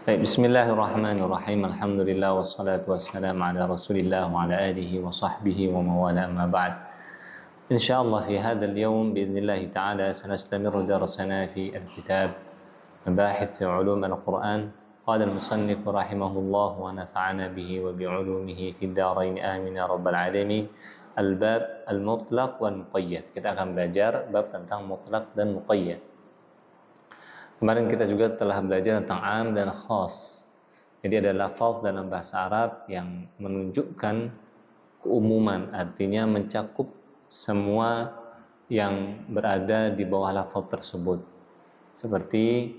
Baik, bismillahirrahmanirrahim. Alhamdulillah wassalatu wassalamu ala Rasulillah wa ala alihi wa sahbihi wa mawala amma ba'd. Insyaallah fi hadzal yawm biidznillah ta'ala sanastamiru darasana fi al-kitab Mabahith fi Ulum al-Quran. Qala al-musannif rahimahullah wa nafa'ana bihi wa bi'ulumihi fid dharain amin ya rabbal alamin. Al-bab al-mutlaq wal muqayyad. Kita akan belajar bab tentang mutlaq dan muqayyad. Kemarin kita juga telah belajar tentang am dan khas. Jadi ada lafaz dalam bahasa Arab yang menunjukkan keumuman, artinya mencakup semua yang berada di bawah lafaz tersebut. Seperti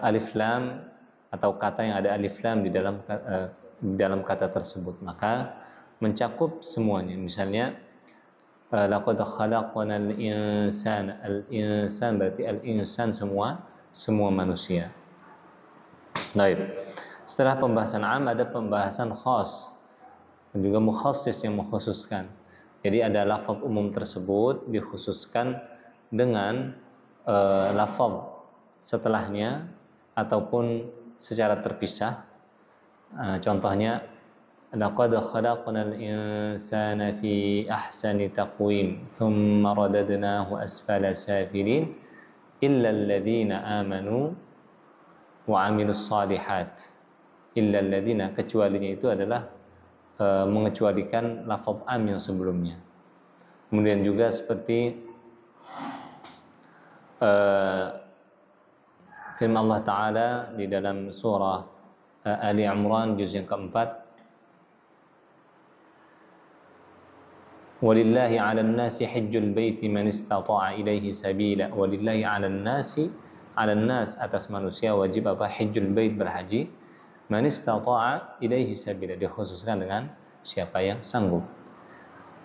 alif lam atau kata yang ada alif lam di dalam kata tersebut, maka mencakup semuanya. Misalnya laqad khalaqnal insana, al-insan berarti al-insan semua manusia. Baik. Setelah pembahasan am ada pembahasan khas dan juga mukhassis yang mengkhususkan. Jadi ada lafaz umum tersebut dikhususkan dengan lafaz setelahnya ataupun secara terpisah. Contohnya laqad khalaqnal insana fi ahsani taqwim thumma radadnahu asfala safilin illa alladhina amanu wa amilus salihat. Illa alladhina, kecualinya itu adalah mengecualikan lafaz am yang sebelumnya. Kemudian juga seperti firman Allah Ta'ala di dalam surah Ali Imran juz yang keempat, walillahi 'alan nasi hajjul baiti man istata'a ilaihi sabila. Walillahi 'alan nasi, 'alan nas atas manusia wajib apa? Hajjul bait, berhaji. Man istata'a ilaihi sabila, dikhususkan dengan siapa yang sanggup.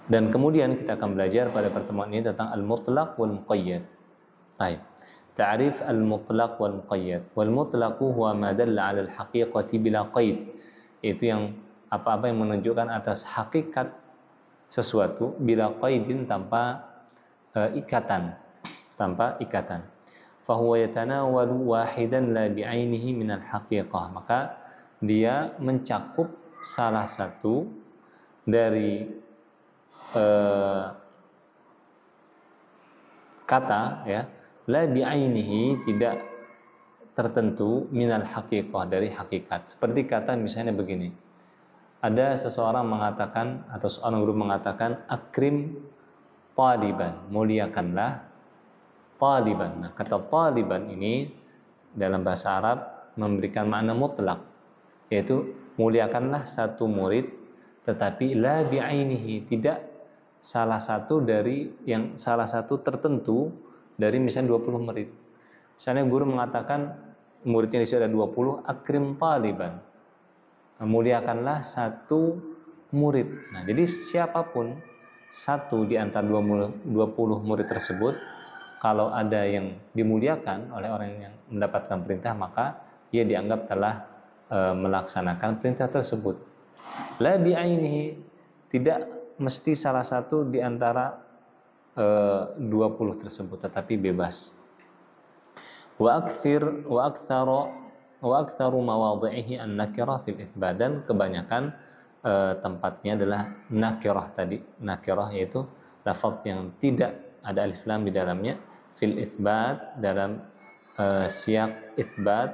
Dan kemudian kita akan belajar pada pertemuan ini tentang al-mutlaq wal muqayyad. Baik. Ta'rif al-mutlaq wal muqayyad. Wal mutlaq huwa ma dalla 'ala al-haqiqati bila qaid. Itu yang apa-apa yang menunjukkan atas hakikat sesuatu bila qaidin, tanpa ikatan, fahuwa yatanawalu wahidan la bi'ainihi minal haqiqah, maka dia mencakup salah satu dari kata, ya, la bi'ainihi, tidak tertentu, minal haqiqah, dari hakikat. Seperti kata misalnya begini, ada seseorang mengatakan atau seorang guru mengatakan akrim taliban, muliakanlah taliban. Nah, kata taliban ini dalam bahasa Arab memberikan makna mutlak, yaitu muliakanlah satu murid, tetapi la bi'ainihi, tidak salah satu tertentu dari misalnya 20 murid. Misalnya guru mengatakan muridnya di situ ada 20, akrim taliban, muliakanlah satu murid. Nah, jadi siapapun satu di antara 20 murid tersebut, kalau ada yang dimuliakan oleh orang yang mendapatkan perintah, maka ia dianggap telah melaksanakan perintah tersebut. La bi'ainihi, tidak mesti salah satu di antara 20 tersebut, tetapi bebas. Wa aktsaru mawadhi'ihi an-nakirah fil itsbat, dan kebanyakan tempatnya adalah nakirah tadi. Nakirah yaitu lafaz yang tidak ada alif lam di dalamnya, fil itsbat, dalam siyak itsbat,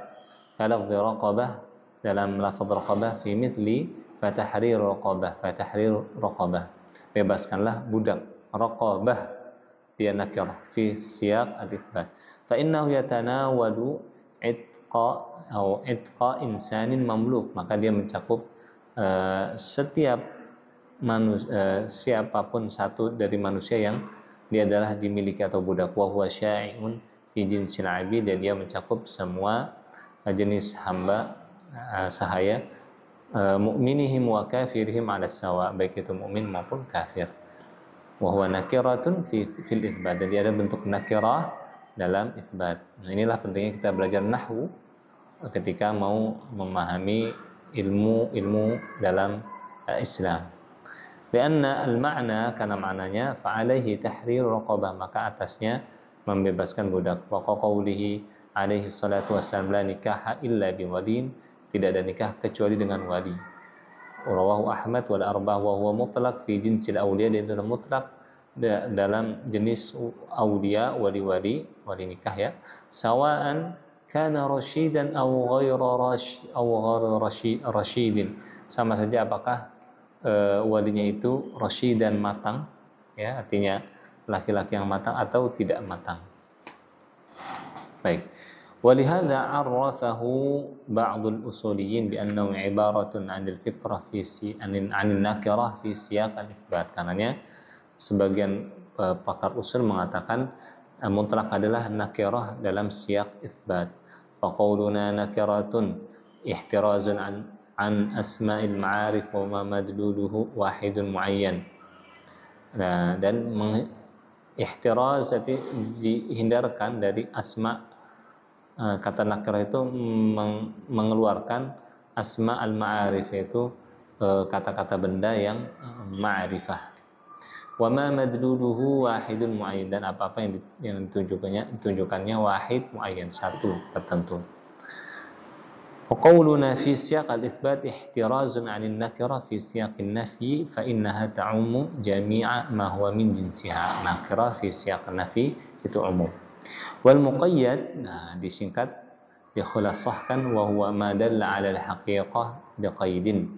kalafzi raqabah, dalam lafaz raqabah, fi mithli fatahrir raqabah, bebaskanlah budak. Raqabah dia nakirah fi siyak al-itsbat. Fa innahu yatanawalu itqa insanin mamluk, maka dia mencakup setiap siapapun satu dari manusia yang dia adalah dimiliki atau budak. Wa huwa sya'i'un fi jinsil 'abid, dan dia mencakup semua jenis hamba sahaya, mukminihim wa kafirihim 'ala sawa, baik itu mukmin maupun kafir. Wa huwa nakiratun fil itsbat, dan dia ada bentuk nakirah dalam itsbat. Nah, inilah pentingnya kita belajar nahwu ketika mau memahami ilmu dalam Islam. Karena al-ma'na, karena maknanya fa'alaihi tahrir raqabah, maka atasnya membebaskan budak. Wa qawlihi alaihi salatu wassalam, la nikaha illa biwaliin, tidak ada nikah kecuali dengan wali. Rawahu Ahmad wal arba'ah wa huwa mutlaq fi jinsil awliya, dan itu mutlak dalam jenis awliya, wali nikah ya. Sawa'an kana rasyidan aw ghairu rasyidin, sama saja apakah walinya itu rasyidan, matang ya, artinya laki-laki yang matang atau tidak matang. Baik. ولهذا عرفه بعض الأصوليين بأنه عبارة عن الفطرة عن النكرة في سياق الإثبات. Karenanya sebagian pakar usul mengatakan mutlak adalah nakirah dalam siyak itsbat. Faqauluna nakiratun ihtirazun an asma'il ma'arif wa ma madluluhu wahidun muayyan. Nah, dan ihtiraz itu dihindarkan dari asma. Kata nakirah itu mengeluarkan asma al-ma'arif, yaitu kata-kata benda yang ma'rifah. Wa ma madluluhu wahidun muayyan, dan apa-apa yang ditunjukkannya wahid muayyan, satu tertentu. Wa qawluna fi siyaq al-itsbat ihtirazun 'anil nakirah fi siyaq an-nafyi fa innaha ta'ummu jami'a ma huwa min jinsiha. Nakirah fi siyaq an-nafyi itu umum. Wal muqayyad, nah disingkat, dikhulasahkan, wa huwa ma dalla 'ala al-haqiqah biqaidin.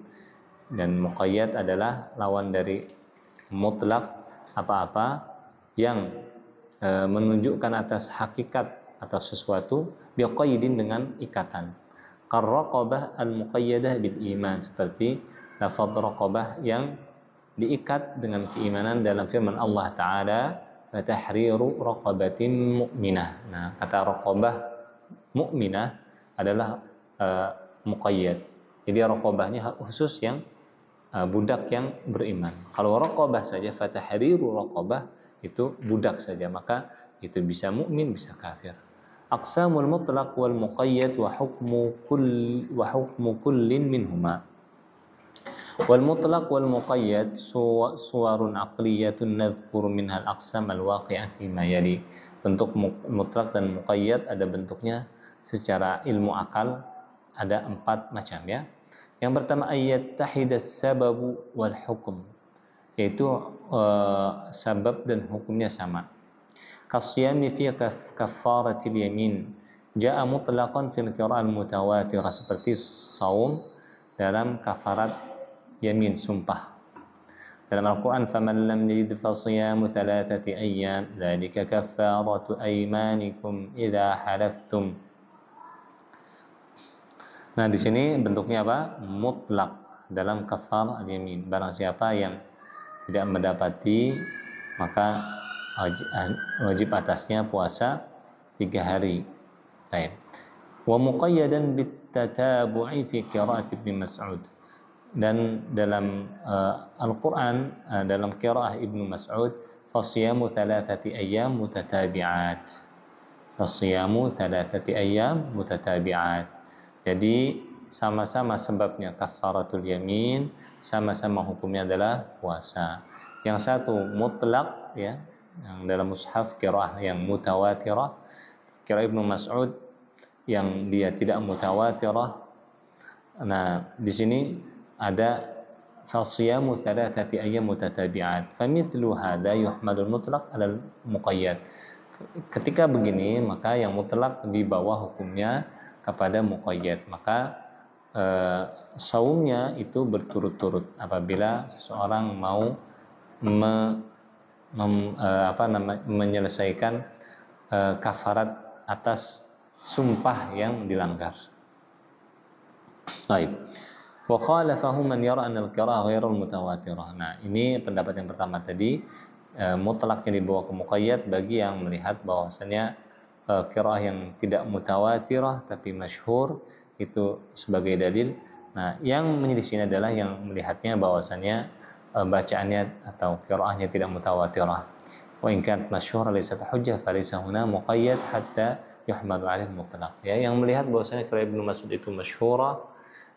Dan muqayyad adalah lawan dari mutlak, apa-apa yang menunjukkan atas hakikat atau sesuatu biqaidin, dengan ikatan. Qarraqabah al-muqayyadah bil iman, seperti lafaz raqabah yang diikat dengan keimanan dalam firman Allah Ta'ala, tahriru raqabatin mu'minah. Nah, kata raqabah mu'minah adalah muqayyad. Jadi raqabahnya khusus yang budak yang beriman. Kalau raqabah saja, fatahriru raqabah, itu budak saja, maka itu bisa mukmin, bisa kafir. Aqsamul mutlaq wal muqayyad wa hukmu kullin minhuma. Wal mutlaq wal muqayyad suwarun aqliyatun nadhkuru minha al-aqsam al-waqi'ah fi ma yali. Bentuk mutlak dan muqayyad ada bentuknya secara ilmu akal, ada 4 macam ya. Yang pertama, ayat tahidas sababu wal hukum, yaitu sabab dan hukumnya sama. Kasiyami fi kafaratil yamin, ja'a mutlaqan fi al-qira'ah al-mutawatirah, seperti saum dalam kafarat yamin, sumpah. Dalam Al-Quran, faman lam yajid fasiyamu thalathati ayyam dzalika kaffaratu aymanikum idza halaftum. Nah, di sini bentuknya apa? Mutlak dalam kafar al-yamin. Barang siapa yang tidak mendapati, maka wajib atasnya puasa 3 hari. Baik. Wa muqayyadan bitatabu'i fi qira'at Ibnu Mas'ud. Dan dalam Al-Quran, dalam qiraah Ibnu Mas'ud, fasiyamu thalathati ayyam mutatabi'at. Fasiyamu thalathati ayyam mutatabi'at. Jadi sama-sama sebabnya kafaratul yamin, sama-sama hukumnya adalah puasa. Yang satu mutlak ya, yang dalam mushaf qiraah yang mutawatirah, qiraah Ibnu Mas'ud yang dia tidak mutawatirah. Nah, di sini ada fasiyamu thalathati ayyam mutatabi'at. Famithlu hadza yuhmadul mutlaq 'alal muqayyad. Ketika begini, maka yang mutlak di bawah hukumnya kepada muqayyad. Maka saumnya itu berturut-turut apabila seseorang mau menyelesaikan kafarat atas sumpah yang dilanggar. Baik. Wa khalafahu man yara anna al-qira'ah ghairul mutawatirah. Nah, ini pendapat yang pertama tadi, mutlaknya dibawa ke muqayyad bagi yang melihat bahwasanya qira'ah yang tidak mutawatirah tapi masyhur itu sebagai dalil. Nah, yang menyelisihnya adalah yang melihatnya bahwasanya bacaannya atau qira'ahnya tidak mutawatirah. Wa in kanat masyhura laysat hujjah fa laysa huna muqayyad hatta yuhmadu 'alaihi mutlaq. Ya, yang melihat bahwasanya qira'ah Ibnu Mas'ud itu masyhura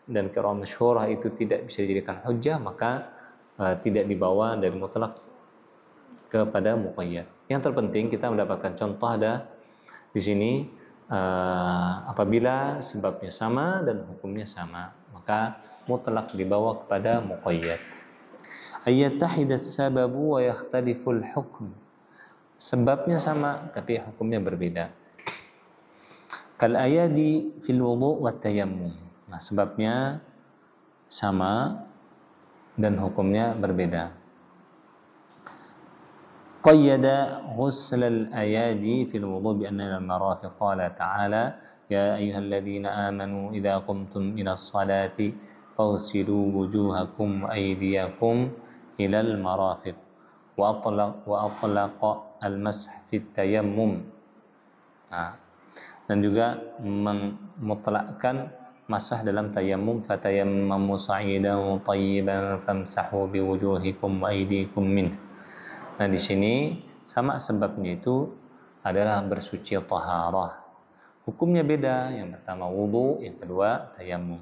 dan qira'ah masyhurah itu tidak bisa dijadikan hujjah, maka tidak dibawa dari mutlak kepada muqayyad. Yang terpenting kita mendapatkan contoh ada di sini Apabila sebabnya sama dan hukumnya sama, maka mutlak dibawa kepada muqayyad. Ayattahida as-sababu wa yakhtaliful hukm. Sebabnya sama tapi hukumnya berbeda. Kal ayadi fil wudu' wat tayammum. Nah, sebabnya sama dan hukumnya berbeda. Qayyada ghusl al-ayadi fil wudu' bi anna al-marafiq qala ta'ala ya ayyuhalladzina amanu idza qumtum ila as-salati faghsilu wujuhakum wa aydiyakum ila al-marafiq wa atlaqa al-mash fi tayammum. Nah, dan juga memutlakkan masah dalam tayammum, fatayammamu sa'idan thayyiban famsahu biwujuhikum wa aydikum min. Nah, di sini sama sebabnya itu adalah bersuci taharah. Hukumnya beda, yang pertama wudu, yang kedua tayammum.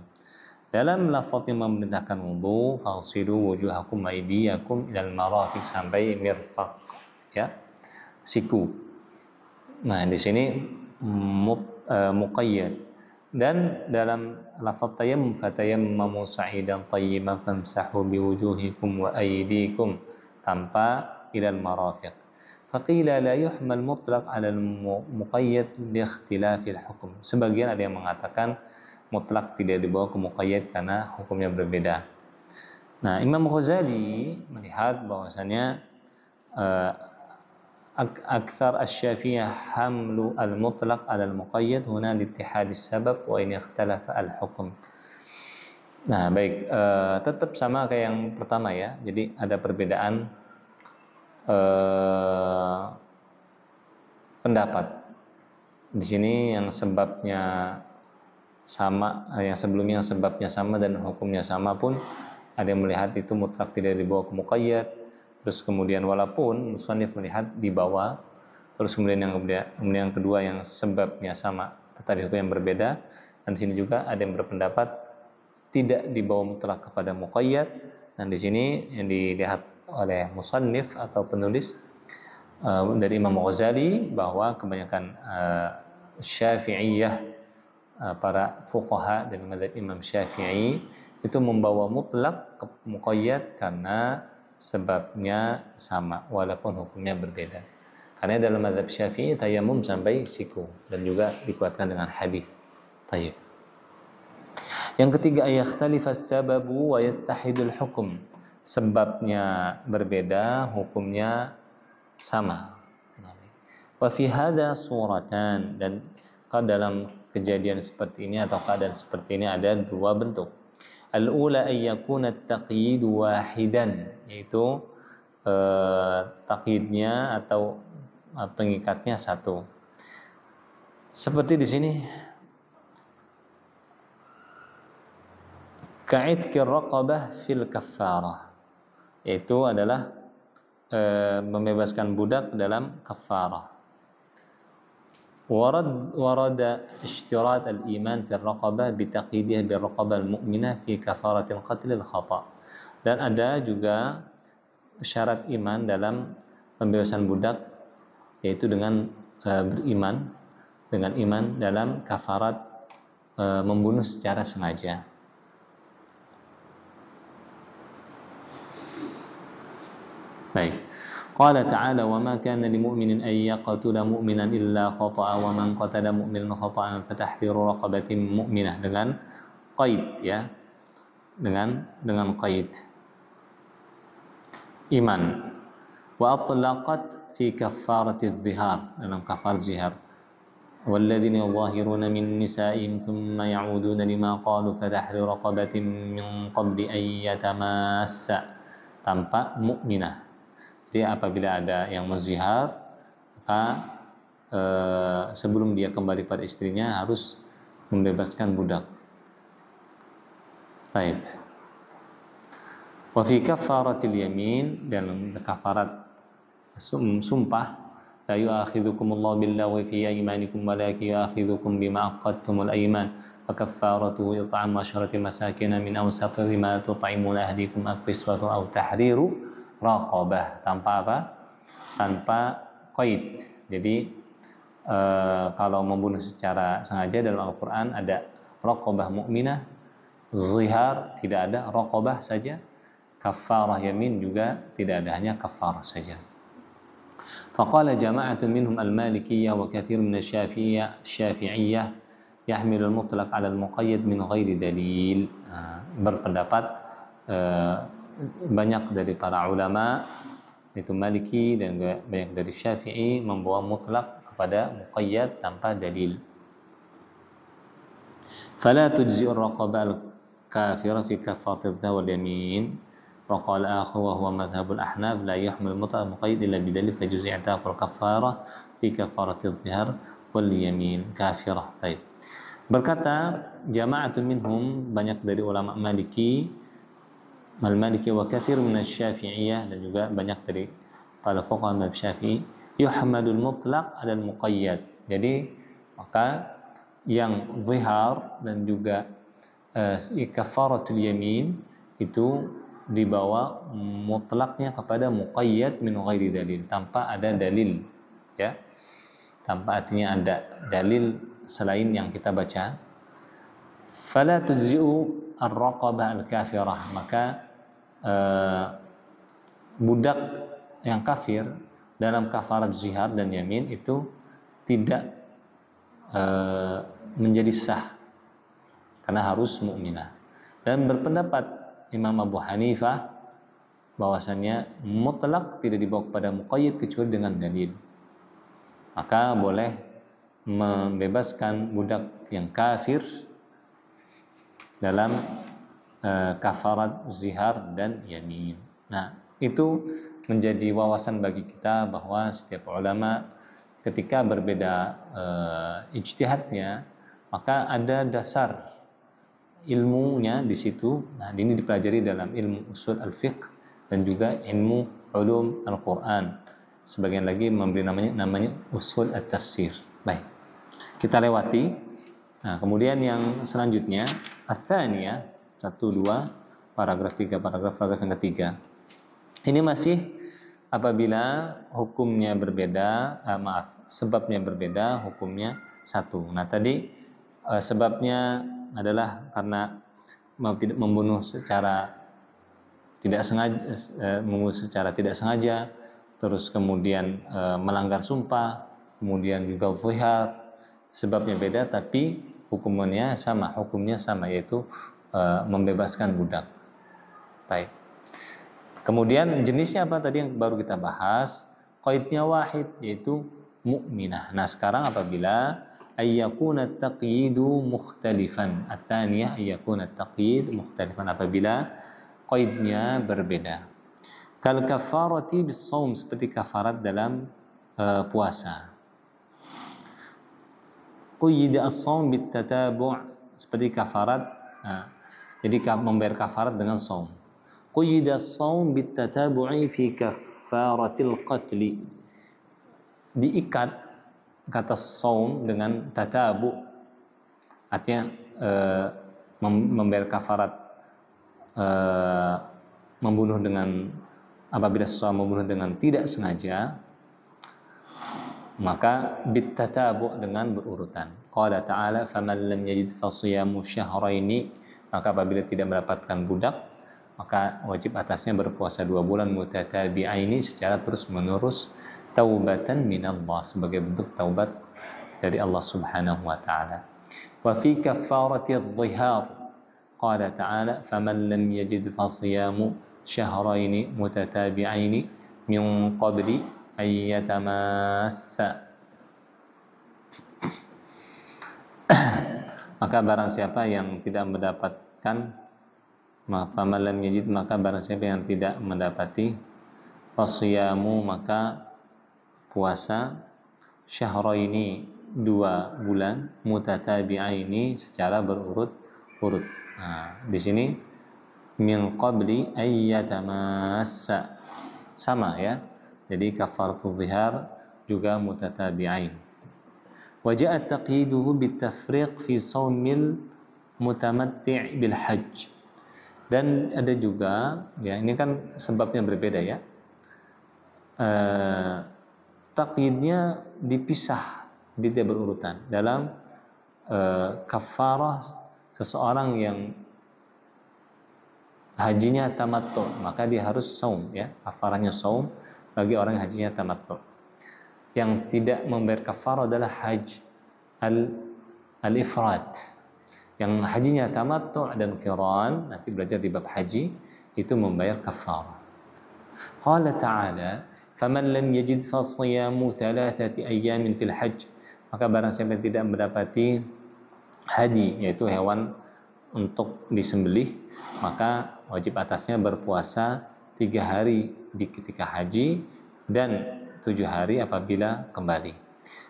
Dalam lafaz yang memerintahkan wudu, faghsilu wujuhakum wa aydiyakum ilal marafiq sampai mirfaq, ya, siku. Nah, di sini muqayyad. Dan dalam lafaz tayammum, fatayammamu sa'idan thayyiban famsahu biwujuhikum wa aydikum tanpa ilal marafiq. Faqila la yuhmal mutlaq 'ala al-muqayyad li ikhtilafil hukm. Sebagian ada yang mengatakan mutlak tidak dibawa ke muqayyad karena hukumnya berbeda. Nah, Imam Ghazali melihat bahwasanya akthar asy-Syafi'iyah hamlu al-mutlaq 'ala al-muqayyad huna liittihad as-sabab wa in ikhtalafa al-hukm. Nah, baik, tetap sama kayak yang pertama ya. Jadi ada perbedaan pendapat. Di sini yang sebabnya sama, yang sebelumnya yang sebabnya sama dan hukumnya sama pun ada yang melihat itu mutlak tidak dibawa ke muqayyad. Terus kemudian walaupun musannif melihat di bawah, terus kemudian yang kedua yang sebabnya sama tetapi hukum yang berbeda. Dan di sini juga ada yang berpendapat tidak dibawa mutlak kepada muqayyad. Dan di sini yang dilihat oleh musannif atau penulis dari Imam Ghazali bahwa kebanyakan Syafi'iyah, para fuqaha dan mazhab Imam Syafi'i itu membawa mutlak ke muqayyad karena sebabnya sama walaupun hukumnya berbeda. Karena dalam mazhab Syafi'i tayammum sampai siku dan juga dikuatkan dengan hadis. Tayyib. Yang ketiga, ayakhtalifas sababu wa yattahidul hukum. Sebabnya berbeda, hukumnya sama. Wa fi hadza suratan, dan kalau dalam kejadian seperti ini atau keadaan seperti ini ada dua bentuk. Al-ula ay yakuna at-taqyid wahidan, yaitu taqyidnya atau pengikatnya satu. Seperti di sini ka'idki raqabah fil kaffarah, yaitu adalah membebaskan budak dalam kaffarah. Warada ishtirat al-iman fi ar-raqabah bi taqyidha bi ar-raqabah al-mu'minah fi kafarat al-qatl al-khata'. Dan ada juga syarat iman dalam pembebasan budak, yaitu dengan beriman dengan iman dalam kafarat membunuh secara sengaja. Baik. Qala ta'ala wa ma kana lil mu'minin an yaqtula mu'minan illa khata'a wa man qatala mu'minan khata'an fatahriru raqabatin mu'minah, dengan qaid ya. Dengan qaid iman. Wa atlaqat fi kaffarati adh-dhihar, dalam kafarat zihar. Walladzina yudhahiruna min nisa'ihim thumma ya'uduna lima qalu fatahriru raqabatin min qabli an yatamassa, tanpa mu'minah. Jadi apabila ada yang menzihar, maka sebelum dia kembali pada istrinya harus membebaskan budak. Baik. Wa fi kafaratil yamin, dan kafarat sumpah, la yu'akhidhukumullahu billaghwi fi aymanikum walakin yu'akhidhukum bima aqadtumul ayman fa kaffaratuhu it'amu 'asharati masakin min awsati ma tut'imuna ahlikum aw kiswatu aw tahriru raqabah, tanpa apa? Tanpa qaid. Jadi kalau membunuh secara sengaja dalam Al-Quran ada raqabah mu'minah, zihar tidak ada, raqabah saja, kafarah yamin juga tidak ada, hanya kafarah saja. Faqala jama'atun minhum al-malikiyah wa kathir min asy-syafi'iyyah yahmilu al-mutlaq 'ala al-muqayyad min ghairi dalil. Berpendapat banyak dari para ulama itu Maliki dan banyak dari Syafi'i membawa mutlak kepada muqayyad tanpa dalil. Fala tujzi'u ar-raqabah al-kafira fi kafarat adh-dhar wal yamin. Wa qala akhu wa huwa madhhab al-ahnaf la yahmil mutlaq muqayyad illa bi dalil fa juz'i i'taq al-kafarah fi kafarat adh-dhar wal yamin kafirah. Baik. Berkata jama'atun minhum, banyak dari ulama Maliki wa kathir min asy-syafi'iyyah, dan juga banyak dari para fuqaha mazhab Syafi'i, yuhmadul mutlaq 'ala al-muqayyad. Jadi maka yang zihar dan juga kafaratul yamin itu dibawa mutlaknya kepada muqayyad min ghairi dalil, tanpa ada dalil, ya, tanpa artinya ada dalil selain yang kita baca. Fala tujzi'u ar-raqabah al-kafirah, maka budak yang kafir dalam kafarat zihar dan yamin itu tidak menjadi sah karena harus mukminah. Dan berpendapat Imam Abu Hanifah bahwasannya mutlak tidak dibawa kepada muqayyad kecuali dengan dalil. Maka boleh membebaskan budak yang kafir dalam kafarat zihar dan yamin. Nah, itu menjadi wawasan bagi kita bahwa setiap ulama ketika berbeda ijtihadnya, maka ada dasar ilmunya di situ. Nah, ini dipelajari dalam ilmu usul al-fiqh dan juga ilmu ulum al-Quran. Sebagian lagi memberi namanya usul at-tafsir. Baik, kita lewati. Nah, kemudian yang selanjutnya ats-tsaniyah 1, 2, paragraf 3, paragraf yang ketiga. Ini masih apabila hukumnya berbeda, sebabnya berbeda, hukumnya satu. Nah, tadi sebabnya adalah karena membunuh secara tidak sengaja, terus kemudian melanggar sumpah, kemudian juga zihar. Sebabnya beda tapi hukumnya sama, yaitu membebaskan budak. Baik. Kemudian jenisnya apa tadi yang baru kita bahas? Qaidnya wahid, yaitu mukminah. Nah, sekarang apabila ayyakuna at-taqyidu mukhtalifan. At-tsaniyah ayyakuna at-taqyid mukhtalifan, apabila qaidnya berbeda. Kal kafarati bis-shaum, seperti kafarat dalam puasa. Quyida as-shaum bit-tatabu', seperti kafarat. Jadi membayar kafarat dengan shaum. Quyida as-shaum bit-tatabu'i fi kafaratil qatli. Diikat kata shaum dengan tatabu', artinya membayar kafarat membunuh dengan, apabila seseorang membunuh dengan tidak sengaja, maka bit-tatabu' dengan berurutan. Qala ta'ala faman lam yajid fasiyamu syahraini, maka apabila tidak mendapatkan budak, maka wajib atasnya berpuasa 2 bulan mutatabi'aini secara terus-menerus, taubatan minallah, sebagai bentuk taubat dari Allah Subhanahu wa taala. Wa fi kafarati adh-dhihar qala ta'ala faman lam yajid fasiyamu syahraini mutatabi'aini min qabli ay yatamassa. Maka barang siapa yang tidak mendapatkan, faman lam yajid, maka barang siapa yang tidak mendapati, fasiyamu, maka puasa, syahraini 2 bulan, mutatabi'aini secara berurut-urut. Nah, di sini min qabli ay yatamassa, sama ya. Jadi kafaratul zihar juga mutatabi'ain. Wa ja'a taqyiduhu bitafriq fi shaumil mutamatti' bil hajj. Dan ada juga, ya ini kan sebabnya berbeda ya. Taqyidnya dipisah Jadi dia berurutan. Dalam kafarah seseorang yang hajinya tamattu, maka dia harus saum, ya. Kafarahnya saum bagi orang yang hajinya tamattu. Yang tidak membayar kafarah adalah haji al-ifrad. Yang hajinya tamattu dan qiran, nanti belajar di bab haji, itu membayar kafarah. Qala ta'ala, "Faman lam yajid fa siyamu 3 ayyamin fil hajj." Maka barang siapa yang tidak mendapati hadi, yaitu hewan untuk disembelih, maka wajib atasnya berpuasa 3 hari di ketika haji dan 7 hari apabila kembali.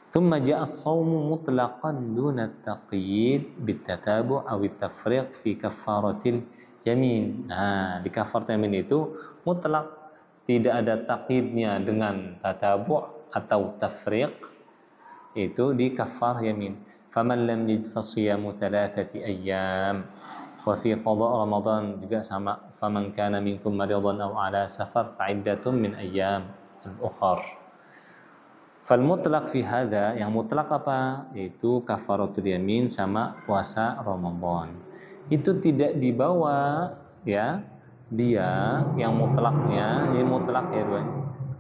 Thumma ja'a as-sawmu mutlaqan duna at-taqyid bit-tatabu' aw at-tafriq fi kaffaratil yamin. Nah, di kafaratul yamin itu mutlak, tidak ada taqyidnya dengan tatabu' atau tafriq, itu di kafar yamin. Faman lam yajid fa siyamu 3 ayyam. Wa fi qada Ramadan juga sama. Faman kana minkum maridan aw ala safar fa iddatun min ayyam al-ukhar. Fal mutlaq fi hadza, yang mutlak apa? Yaitu kafaratul yamin sama puasa Ramadan. Itu tidak dibawa, ya, dia yang mutlaknya, ini mutlak ya dua,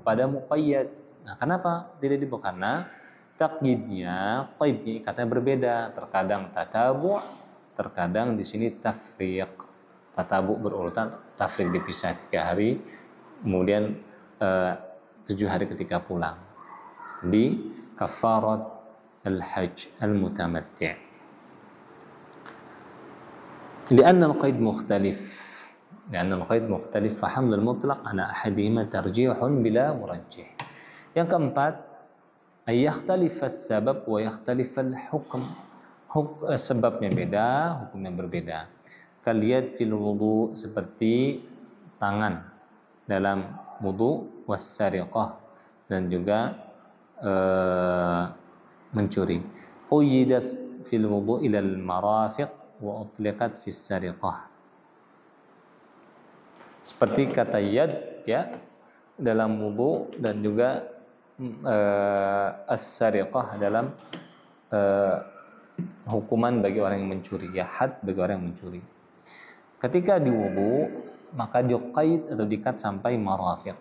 pada muqayyad. Nah, kenapa tidak dibawa? Karena taqyidnya, qaidnya, ikatnya berbeda. Terkadang tatabu', terkadang di sini tafriq. Tatabu' berurutan, tafriq dipisah 3 hari, kemudian 7 hari ketika pulang. Di kafarat al-hajj al-mutamatti'. Lianna al-qaid mukhtalif. Lianna al-qaid mukhtalif fa haml al-mutlaq ala ahadihima tarjihun bila murajjih. Yang keempat, ay yakhtalif as-sabab wa yakhtalif al-hukm. Sebabnya beda, hukumnya berbeda. Kal yad fil wudu, seperti tangan dalam wudu, was sariqah, dan juga mencuri. Quyyidat fil wudu ila al-marafiq wa utliqat fis sariqah. Seperti kata yad, ya, dalam wudu, dan juga as-sariqah dalam hukuman bagi orang yang mencuri, ya, had bagi orang yang mencuri. Ketika di wudu, maka diqaid atau dikat sampai marafiq.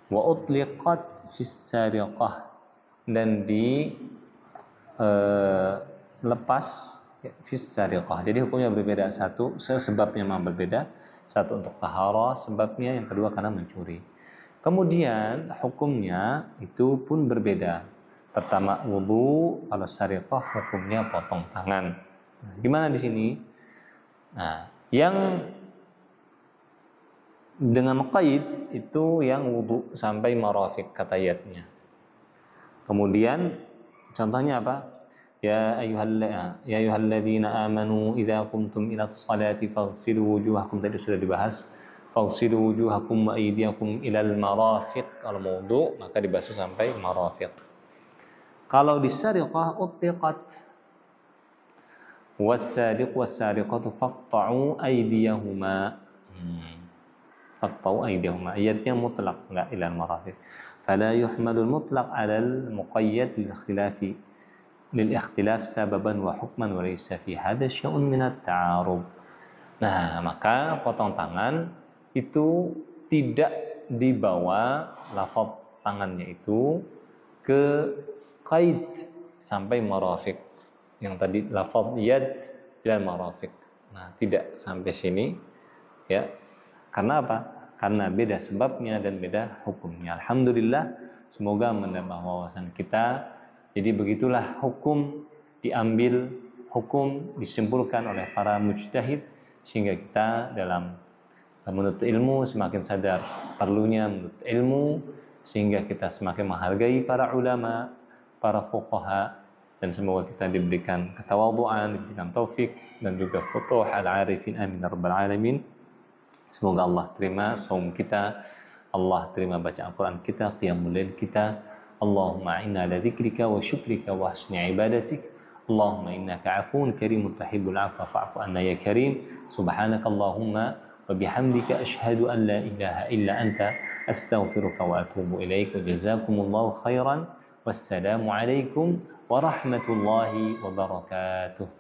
Wa utliqat fis sariqah, dan lepas fis sariqah. Jadi hukumnya berbeda, satu sebabnya memang berbeda, satu untuk taharah sebabnya, yang kedua karena mencuri. Kemudian hukumnya itu pun berbeda. Pertama wudu, kalau sariqah hukumnya potong tangan. Nah, gimana di sini? Nah, yang dengan qaid itu yang wudu sampai marafiq kata ayatnya. Kemudian contohnya apa? Ya ayyuhalladzina amanu idza qumtum ilas salati faghsilu wujuhakum, tadi sudah dibahas. Faghsilu wujuhakum wa aydiyakum ilal marafiq. Kalau wudu maka dibasuh sampai marafiq. Kalau di sariqah utliqat was-sariq was-sariqatu faqta'u aydiyahuma. Faqta'u aydiyahuma. Ayatnya mutlaq, enggak ilal marafiq. Fala yuhmadul mutlaq 'alal muqayyad lil ikhtilaf sababan wa hukman wa laysa fi hadha syai'un min at-ta'arud. Nah, maka potong tangan itu tidak dibawa lafaz tangannya itu ke qaid sampai marafiq. Yang tadi lafaz yad ila marafiq. Nah, tidak sampai sini, ya. Karena apa? Karena beda sebabnya dan beda hukumnya. Alhamdulillah, semoga menambah wawasan kita. Jadi begitulah hukum diambil, hukum disimpulkan oleh para mujtahid, sehingga kita dalam menuntut ilmu semakin sadar perlunya menuntut ilmu, sehingga kita semakin menghargai para ulama, para fuqaha, dan semoga kita diberikan ketawadhuan, diberikan taufik, dan juga futuh al-arifin, amin rabbal alamin. Semoga Allah terima saum kita, Allah terima baca Al-Quran kita, qiyamul lail kita. Allahumma inna ala dzikrika wa syukrika wa husni ibadatik. Allahumma innaka afuun karimun tuhibbul afwa fa'fu anna ya karim. Subhanaka Allahumma wa bihamdika asyhadu an la ilaha illa anta astaghfiruka wa atubu ilaik. Wa jazakumullahu khairan. Wassalamualaikum warahmatullahi wabarakatuh.